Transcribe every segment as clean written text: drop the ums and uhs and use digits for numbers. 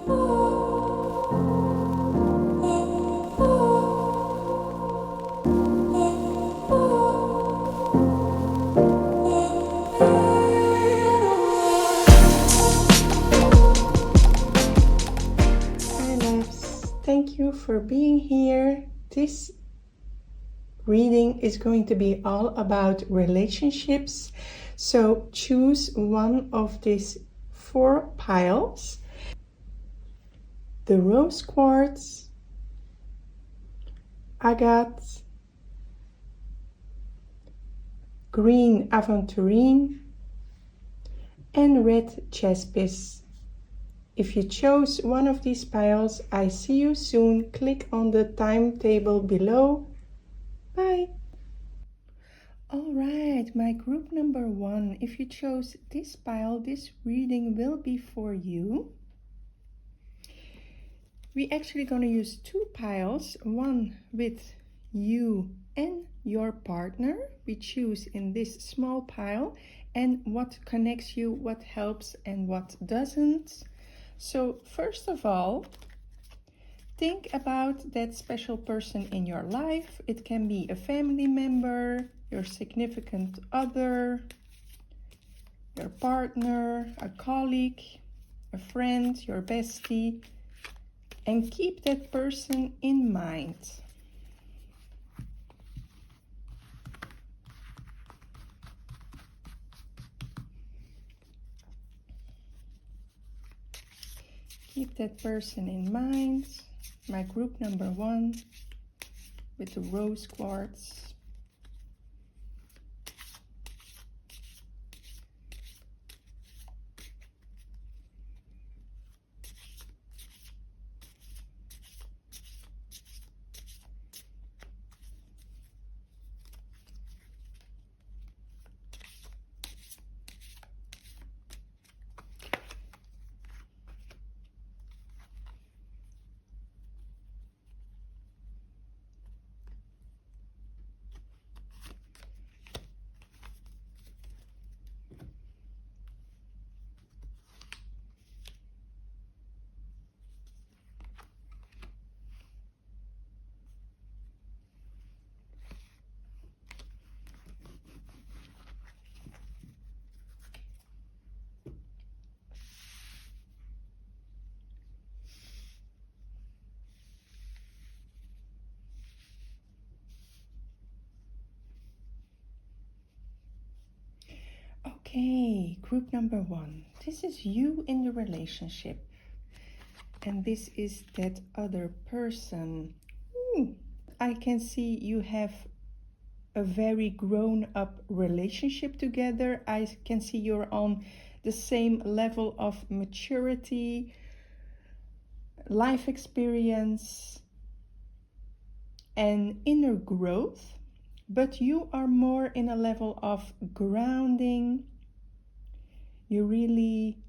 Thank you for being here. This reading is going to be all about relationships. So choose one of these 4 piles. The Rosequartz, Agate, Green Avonturine, and Red Jaspis. If you chose one of these piles, I see you soon. Click on the timetable below. Bye. All right, my group number 1. If you chose this pile, this reading will be for you. We're actually going to use 2 piles, one with you and your partner. We choose in this small pile and what connects you, what helps and what doesn't. So first of all, think about that special person in your life. It can be a family member, your significant other, your partner, a colleague, a friend, your bestie, and keep that person in mind. Keep that person in mind. My group number 1 with the rose quartz. Okay, group number 1. This is you in the relationship. And this is that other person. I can see you have a very grown-up relationship together. I can see you're on the same level of maturity, life experience, and inner growth. But you are more in a level of grounding. You really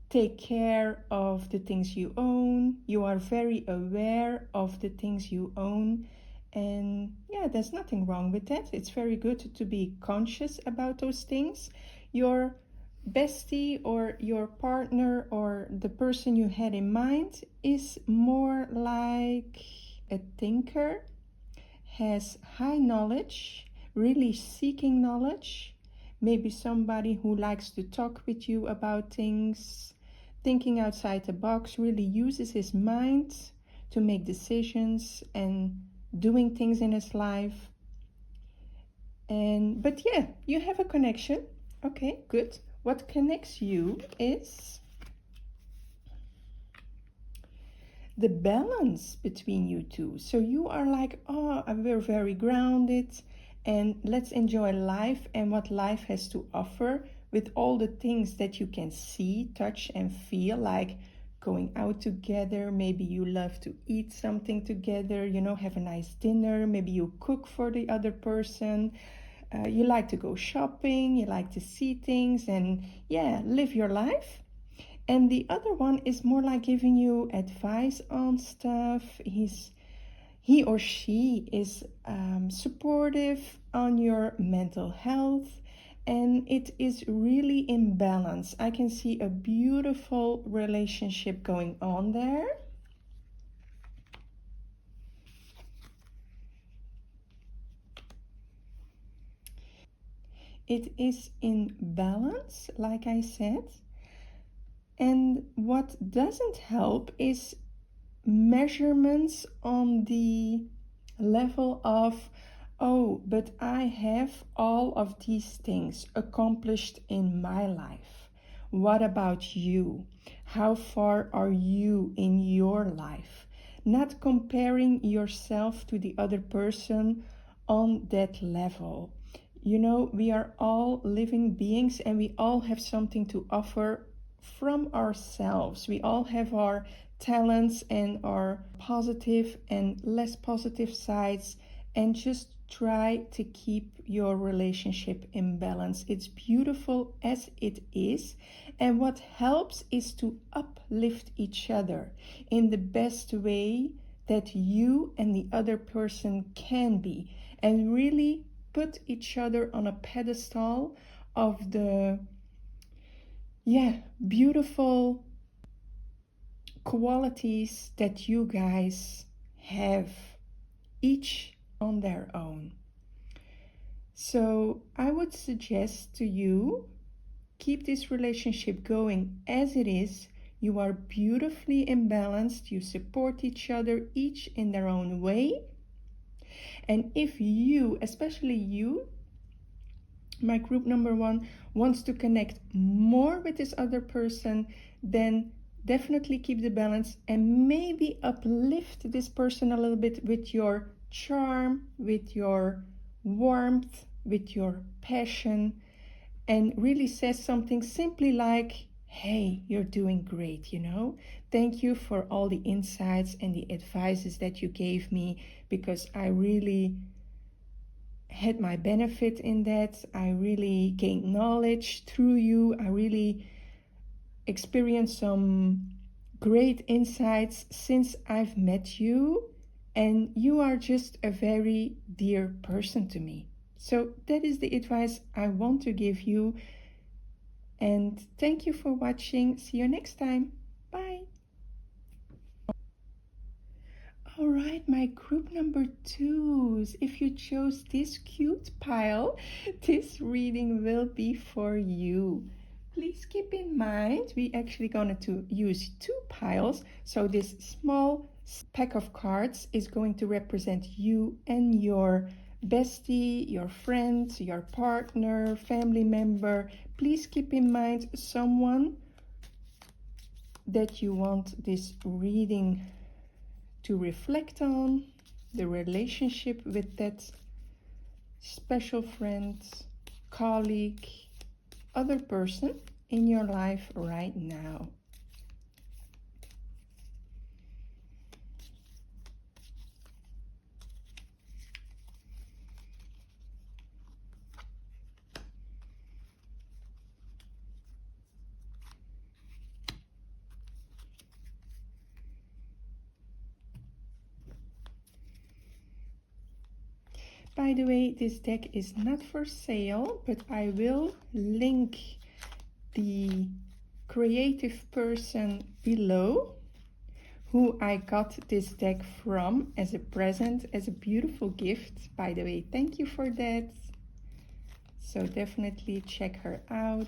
take care of the things you own. You are very aware of the things you own. And yeah, there's nothing wrong with that. It's very good to be conscious about those things. Your bestie or your partner or the person you had in mind is more like a thinker, has high knowledge, really seeking knowledge. Maybe somebody who likes to talk with you about things, thinking outside the box, really uses his mind to make decisions and doing things in his life. But yeah, you have a connection. Okay, good. What connects you is the balance between you two. So you are like, oh, we're very grounded, and let's enjoy life and what life has to offer with all the things that you can see, touch, and feel, like going out together. Maybe you love to eat something together, you know, have a nice dinner. Maybe you cook for the other person. You like to go shopping, you like to see things, and yeah, live your life. And the other one is more like giving you advice on stuff. He or she is supportive on your mental health, and it is really in balance. I can see a beautiful relationship going on there. It is in balance, like I said. And what doesn't help is measurements on the level of, oh, but I have all of these things accomplished in my life. What about you? How far are you in your life? Not comparing yourself to the other person on that level. You know, we are all living beings and we all have something to offer from ourselves. We all have our talents and our positive and less positive sides, and just try to keep your relationship in balance. It's beautiful as it is, and what helps is to uplift each other in the best way that you and the other person can be, and really put each other on a pedestal of the beautiful qualities that you guys have, each on their own. So I would suggest to you, keep this relationship going as it is. You are beautifully imbalanced. You support each other, each in their own way. And if you, especially you, my group number 1, wants to connect more with this other person, then definitely keep the balance and maybe uplift this person a little bit with your charm, with your warmth, with your passion, and really says something simply like, hey, you're doing great, you know? Thank you for all the insights and the advices that you gave me, because I really had my benefit in that. I really gained knowledge through you. I really experienced some great insights since I've met you, and you are just a very dear person to me. So that is the advice I want to give you, and thank you for watching. See you next time. Bye. All right, my group number 2s, if you chose this cute pile, this reading will be for you. Please keep in mind, we actually going to use 2 piles. So this small pack of cards is going to represent you and your bestie, your friend, your partner, family member. Please keep in mind someone that you want this reading to reflect on, the relationship with that special friend, colleague, other person in your life right now. By the way, this deck is not for sale, but I will link the creative person below who I got this deck from as a present, as a beautiful gift. By the way, thank you for that. So definitely check her out.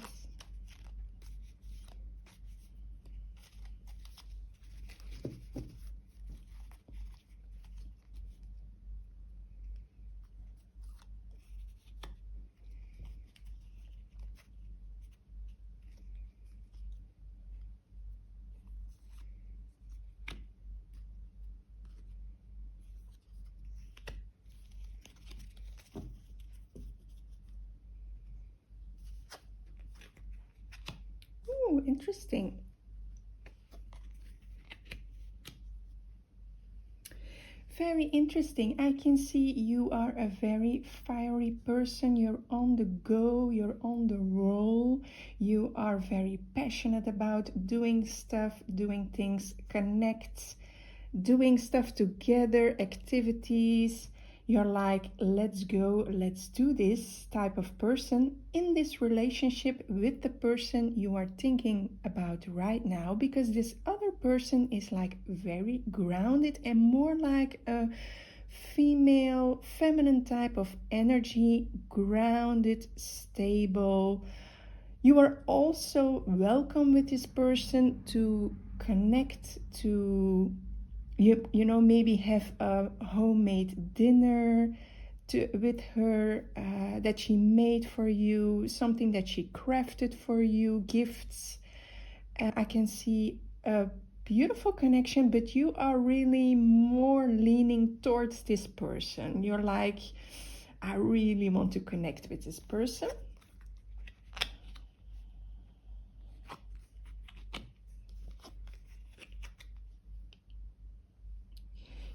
Ooh, interesting. Very interesting. I can see you are a very fiery person. You're on the go, you're on the roll. You are very passionate about doing stuff, doing things, connect, doing stuff together, activities. You're like, let's go, let's do this type of person in this relationship with the person you are thinking about right now, because this other person is like very grounded and more like a female, feminine type of energy, grounded, stable. You are also welcome with this person to connect, to you know, maybe have a homemade dinner with her that she made for you, something that she crafted for you, gifts. I can see a beautiful connection, but you are really more leaning towards this person. You're like, I really want to connect with this person.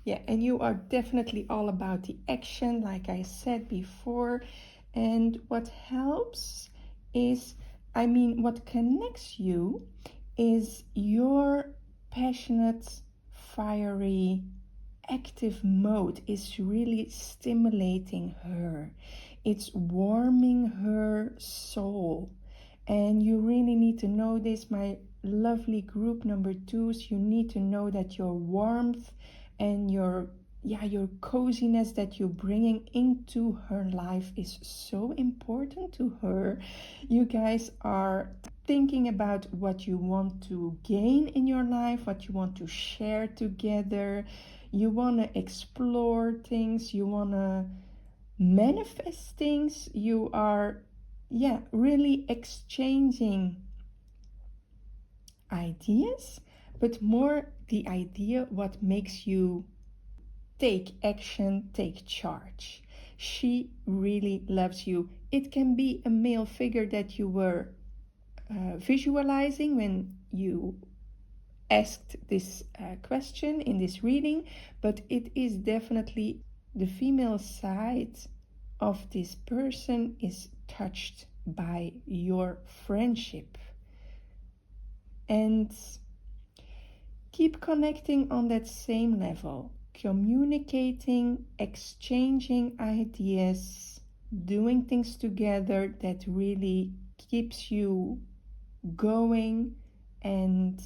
Yeah, and you are definitely all about the action, like I said before. And what helps is, I mean, what connects you is your passionate, fiery, active mode is really stimulating her. It's warming her soul. And you really need to know this, my lovely group number twos. You need to know that your warmth and your coziness that you're bringing into her life is so important to her. You guys are thinking about what you want to gain in your life, what you want to share together. You want to explore things, you want to manifest things. You are really exchanging ideas, but more the idea what makes you take action, take charge. She really loves you. It can be a male figure that you were visualizing when you asked this question in this reading, but it is definitely the female side of this person is touched by your friendship. And keep connecting on that same level, communicating, exchanging ideas, doing things together that really keeps you going. And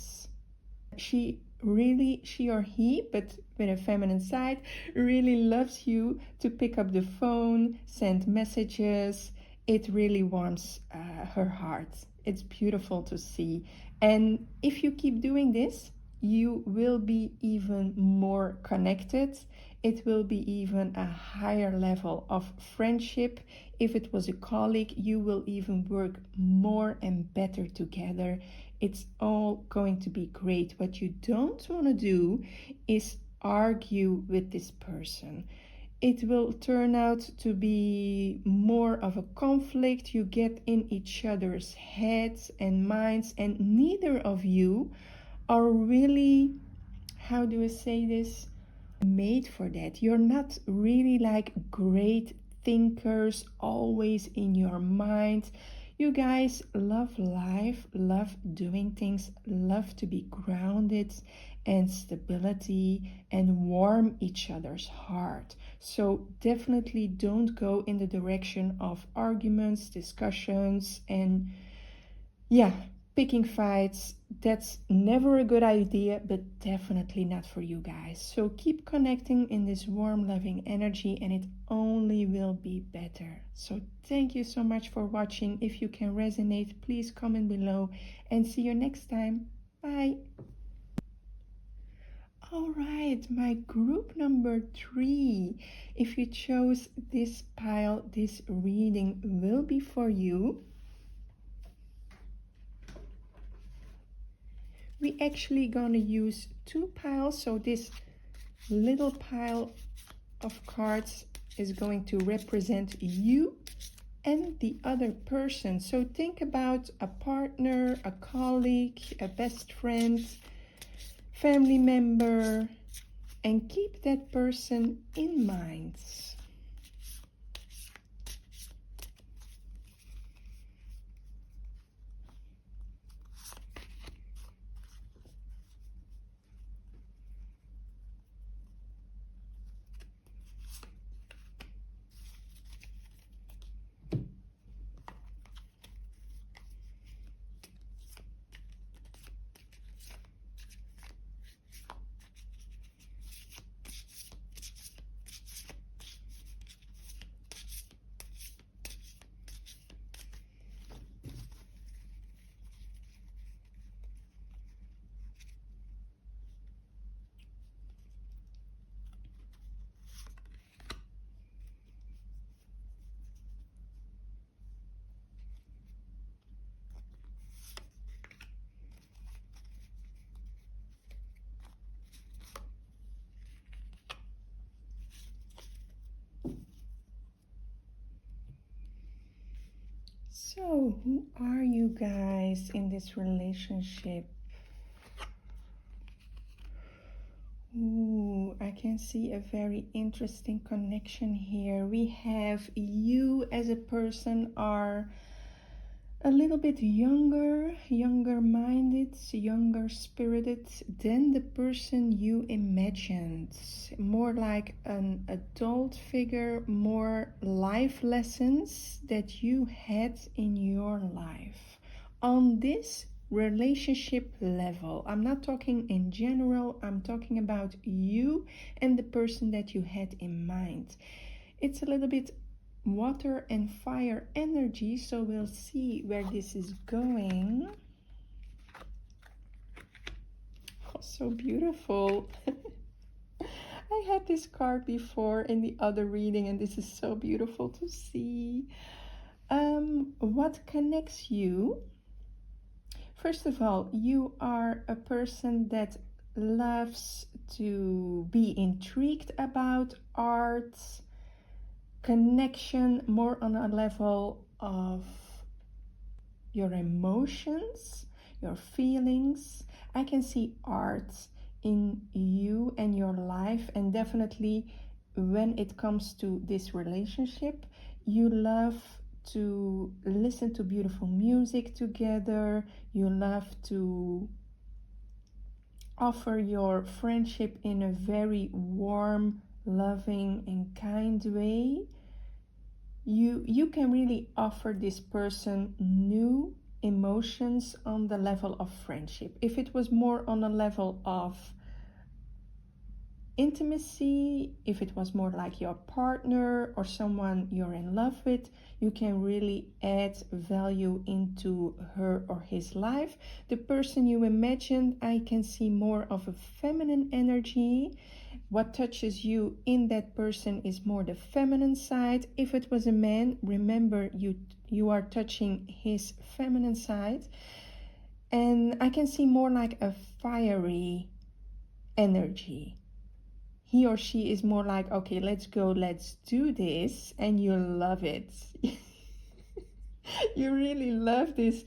she or he, but with a feminine side, really loves you to pick up the phone, send messages. It really warms her heart. It's beautiful to see. And if you keep doing this, you will be even more connected. It will be even a higher level of friendship. If it was a colleague, you will even work more and better together. It's all going to be great. What you don't want to do is argue with this person. It will turn out to be more of a conflict. You get in each other's heads and minds, and neither of you are really, how do I say this, made for that. You're not really like great thinkers, always in your mind. You guys love life, love doing things, love to be grounded and stability and warm each other's heart. So definitely don't go in the direction of arguments, discussions, and picking fights. That's never a good idea, but definitely not for you guys. So keep connecting in this warm, loving energy, and it only will be better. So thank you so much for watching. If you can resonate, please comment below, and see you next time. Bye. All right, my group number 3. If you chose this pile, this reading will be for you. We actually gonna use 2 piles, so this little pile of cards is going to represent you and the other person. So think about a partner, a colleague, a best friend, family member, and keep that person in mind. So, who are you guys in this relationship? Ooh, I can see a very interesting connection here. We have you as a person are a little bit younger minded, younger spirited than the person you imagined. More like an adult figure, more life lessons that you had in your life. On this relationship level, I'm not talking in general, I'm talking about you and the person that you had in mind. It's a little bit water and fire energy, so we'll see where this is going. Oh, so beautiful. I had this card before in the other reading, and this is so beautiful to see. What connects you? First of all, you are a person that loves to be intrigued about art, connection, more on a level of your emotions, your feelings. I can see art in you and your life, and definitely when it comes to this relationship, you love to listen to beautiful music together. You love to offer your friendship in a very warm, loving, and kind way. You can really offer this person new emotions on the level of friendship. If it was more on a level of intimacy, if it was more like your partner or someone you're in love with, you can really add value into her or his life. The person you imagined, I can see more of a feminine energy. What touches you in that person is more the feminine side. If it was a man, remember you are touching his feminine side. And I can see more like a fiery energy. He or she is more like, okay, let's go, let's do this, and you love it. You really love this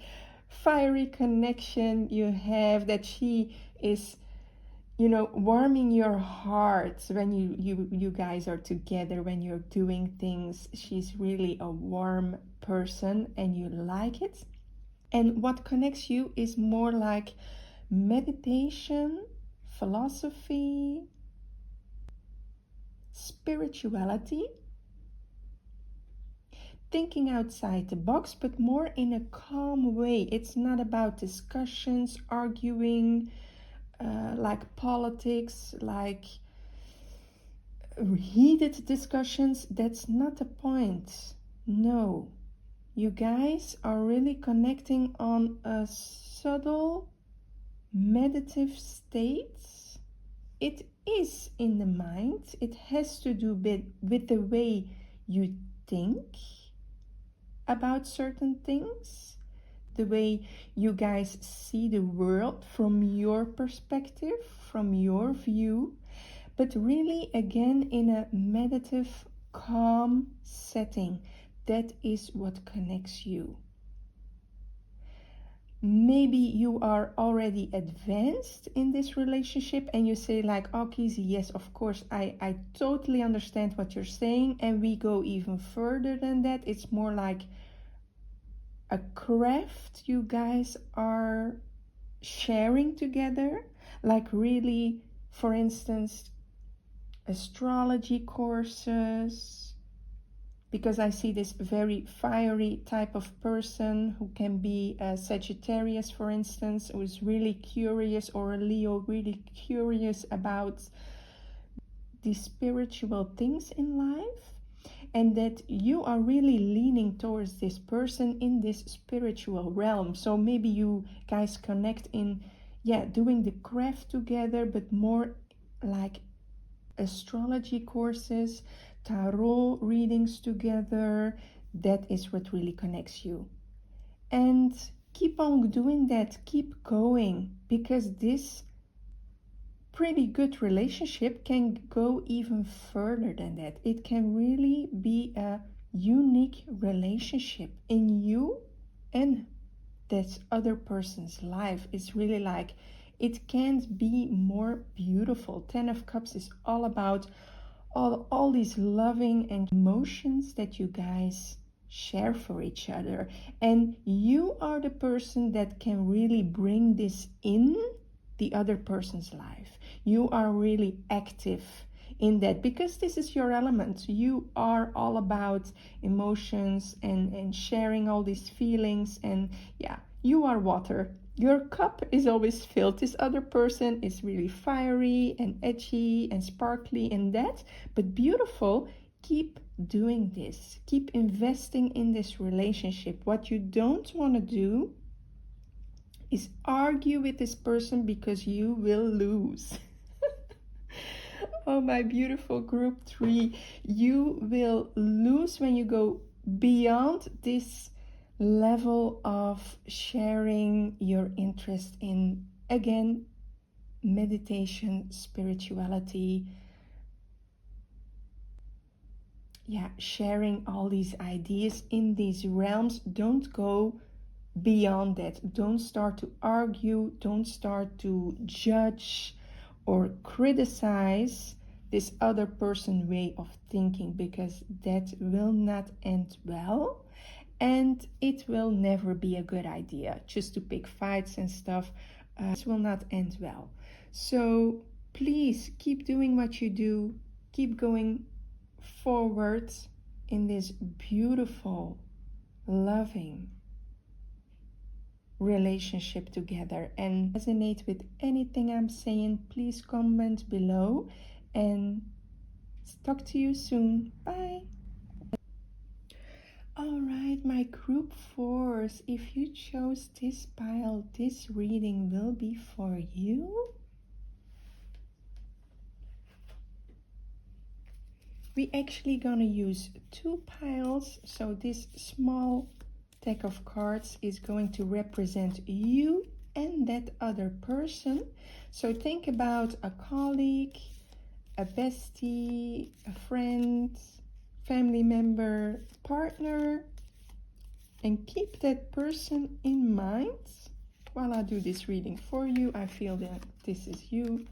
fiery connection you have, that she is, you know, warming your heart when you guys are together, when you're doing things. She's really a warm person and you like it. And what connects you is more like meditation, philosophy, spirituality, thinking outside the box, but more in a calm way. It's not about discussions, arguing, like politics, like heated discussions. That's not the point. No, you guys are really connecting on a subtle meditative state. It is in the mind. It has to do with the way you think about certain things, the way you guys see the world from your perspective, from your view, but really again in a meditative, calm setting. That is what connects you. Maybe you are already advanced in this relationship and you say like, oh Kizzy, yes, of course, I totally understand what you're saying, and we go even further than that. It's more like a craft you guys are sharing together, like really, for instance, astrology courses, because I see this very fiery type of person who can be a Sagittarius, for instance, who is really curious, or a Leo, really curious about the spiritual things in life, and that you are really leaning towards this person in this spiritual realm. So maybe you guys connect in, doing the craft together, but more like astrology courses, tarot readings together. That is what really connects you. And keep on doing that, keep going, because this pretty good relationship can go even further than that. It can really be a unique relationship in you and this other person's life is really like, it can't be more beautiful. 10 of Cups is all about all these loving and emotions that you guys share for each other, and you are the person that can really bring this in the other person's life. You are really active in that because this is your element. You are all about emotions and sharing all these feelings, and yeah, you are water. Your cup is always filled. This other person is really fiery and edgy and sparkly and that, but beautiful. Keep doing this. Keep investing in this relationship. What you don't want to do is argue with this person because you will lose. Oh, my beautiful group 3, you will lose when you go beyond this level of sharing your interest in, again, meditation, spirituality. Yeah, sharing all these ideas in these realms. Don't go beyond that. Don't start to argue. Don't start to judge or criticize this other person's way of thinking, because that will not end well, and it will never be a good idea just to pick fights and stuff. This will not end well. So please keep doing what you do. Keep going forward in this beautiful, loving relationship together. And resonate with anything I'm saying, please comment below, and talk to you soon. Bye. All right, my group 4s, if you chose this pile, this reading will be for you. We actually gonna use 2 piles, so this small deck of cards is going to represent you and that other person. So think about a colleague, a bestie, a friend, family member, partner, and keep that person in mind while I do this reading for you. I feel that this is you.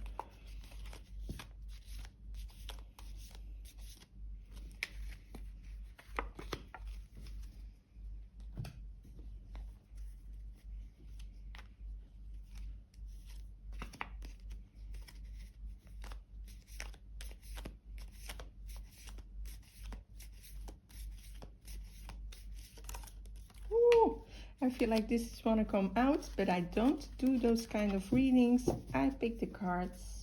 I feel like this is gonna come out, but I don't do those kind of readings. I pick the cards.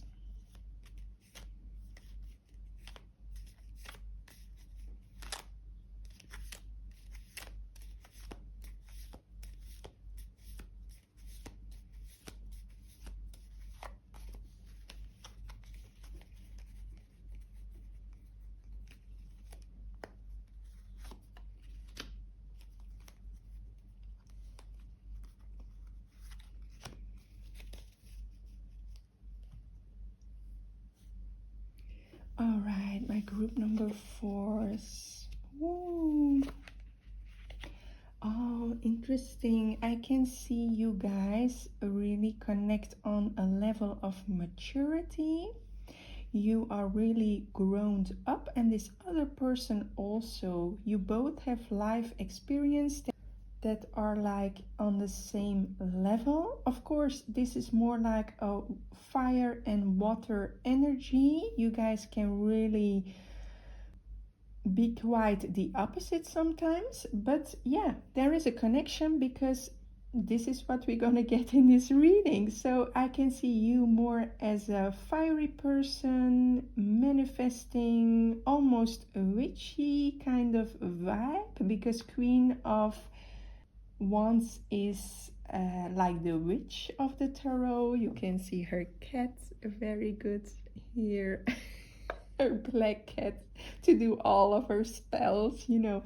All right, my group number 4s. Woo. Oh, interesting. I can see you guys really connect on a level of maturity. You are really grown up, and this other person also. You both have life experience that are like on the same level. Of course, this is more like a fire and water energy. You guys can really be quite the opposite sometimes, but yeah, there is a connection because this is what we're gonna get in this reading. So I can see you more as a fiery person, manifesting, almost a witchy kind of vibe, because Queen of Wands is like the witch of the tarot. You can see her cat very good here. Her black cat to do all of her spells, you know.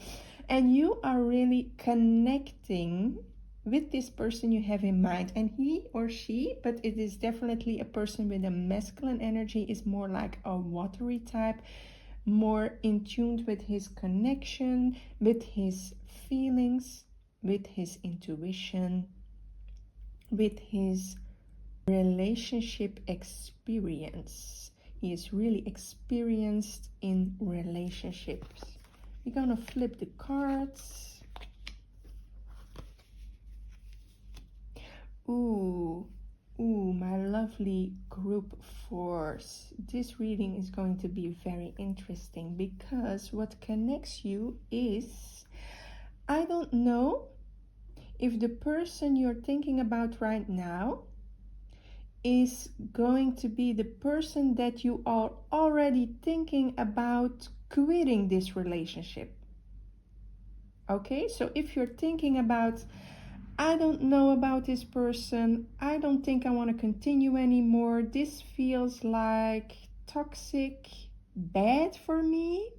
And you are really connecting with this person you have in mind, and he or she, but it is definitely a person with a masculine energy, is more like a watery type, more in tune with his connection, with his feelings. with his intuition, with his relationship experience. He is really experienced in relationships. We're gonna flip the cards. Ooh, my lovely group fours. This reading is going to be very interesting because what connects you is, I don't know if the person you're thinking about right now is going to be the person that you are already thinking about quitting this relationship. Okay, so if you're thinking about, I don't know about this person, I don't think I want to continue anymore, this feels like toxic, bad for me,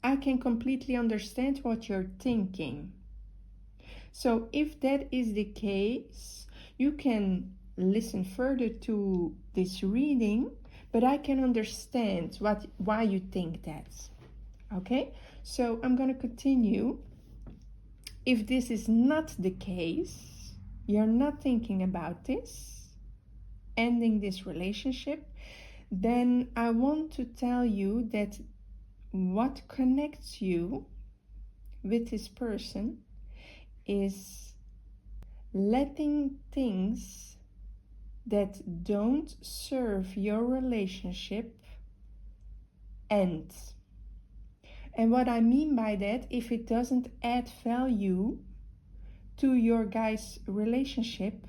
I can completely understand what you're thinking. So if that is the case, you can listen further to this reading, but I can understand why you think that. Okay, so I'm going to continue. If this is not the case, you're not thinking about this, ending this relationship, then I want to tell you that what connects you with this person is letting things that don't serve your relationship end. And what I mean by that, if it doesn't add value to your guys' relationship,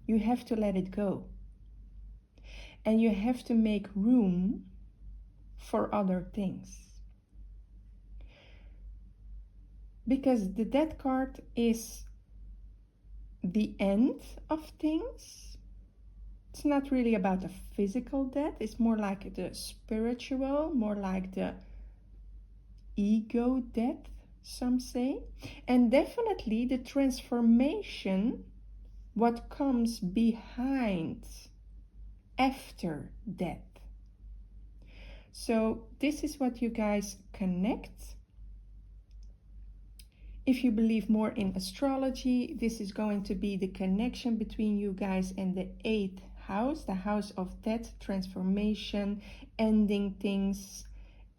you have to let it go. And you have to make room for other things. Because the death card is the end of things. It's not really about the physical death. It's more like the spiritual, more like the ego death, some say. And definitely the transformation, what comes behind, after death. So this is what you guys connect. If you believe more in astrology, this is going to be the connection between you guys and the 8th house, the house of death, transformation, ending things,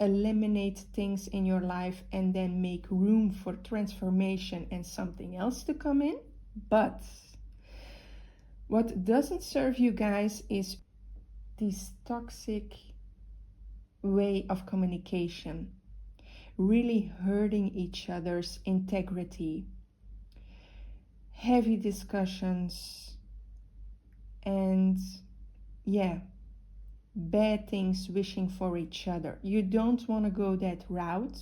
eliminate things in your life, and then make room for transformation and something else to come in. But what doesn't serve you guys is this toxic way of communication, really hurting each other's integrity, heavy discussions, and bad things wishing for each other. You don't want to go that route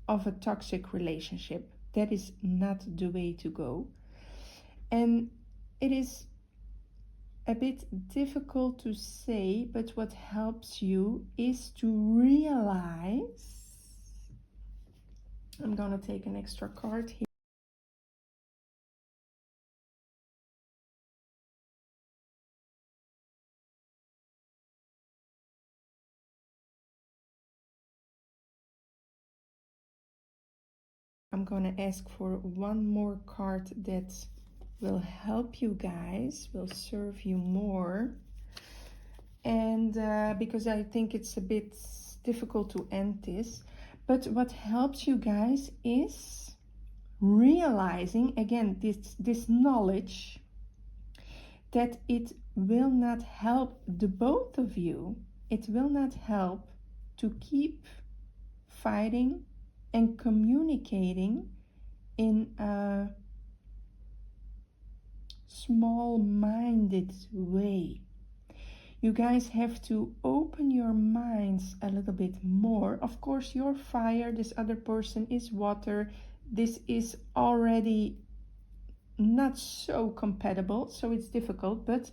of a toxic relationship. That is not the way to go. And it is a bit difficult to say, but what helps you is to realize. I'm gonna take an extra card here. I'm gonna ask for one more card that will help you guys, will serve you more. And because I think it's a bit difficult to end this, but what helps you guys is realizing, again, this knowledge that it will not help the both of you. It will not help to keep fighting and communicating in a small-minded way. You guys have to open your minds a little bit more. Of course, you're fire, this other person is water. This is already not so compatible, so it's difficult, but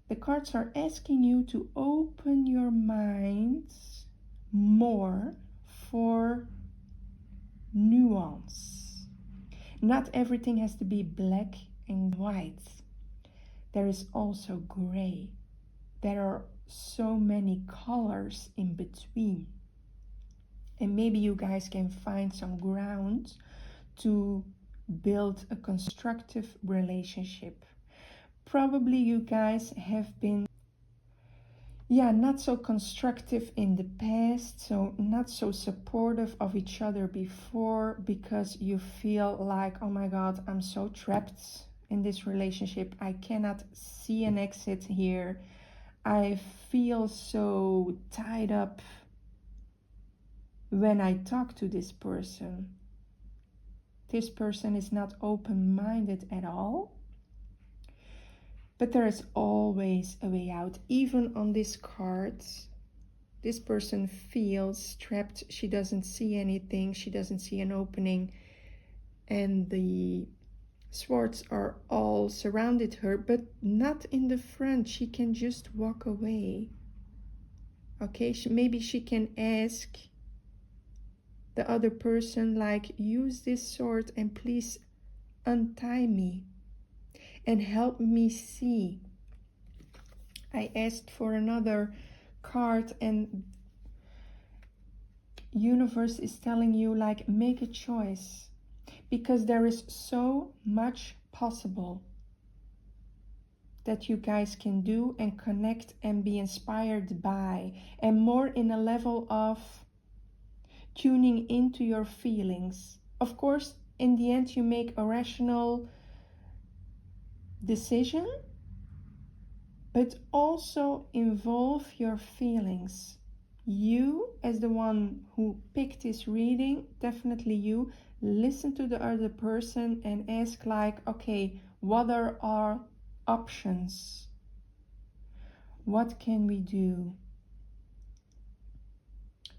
the cards are asking you to open your minds more for nuance. Not everything has to be black and white. There is also gray. There are so many colors in between. And maybe you guys can find some ground to build a constructive relationship. Probably you guys have been not so constructive in the past, so not so supportive of each other before, because you feel like, oh my god, I'm so trapped in this relationship, I cannot see an exit here, I feel so tied up when I talk to this person. This person is not open-minded at all. But there is always a way out. Even on this card, this person feels trapped. She doesn't see anything. She doesn't see an opening. And the swords are all surrounded her, but not in the front. She can just walk away. Okay, maybe she can ask the other person, like, use this sword and please untie me and help me see. I asked for another card, and universe is telling you, like, make a choice, because there is so much possible that you guys can do and connect and be inspired by, and more in a level of tuning into your feelings. Of course, in the end you make a rational decision, but also involve your feelings. You, as the one who picked this reading, definitely you, listen to the other person and ask, like, okay, what are our options? What can we do?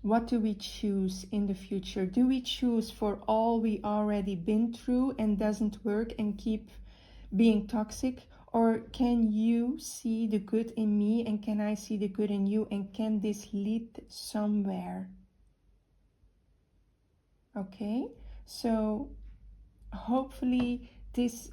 What do we choose in the future? Do we choose for all we already been through and doesn't work and keep being toxic? Or can you see the good in me and can I see the good in you, and can this lead somewhere? Okay, so hopefully this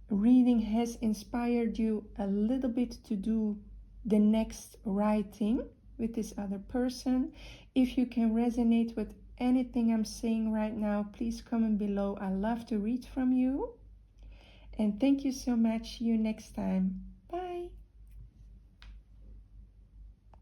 reading has inspired you a little bit to do the next right thing with this other person. If you can resonate with anything I'm saying right now, please comment below. I love to read from you. And thank you so much. See you next time.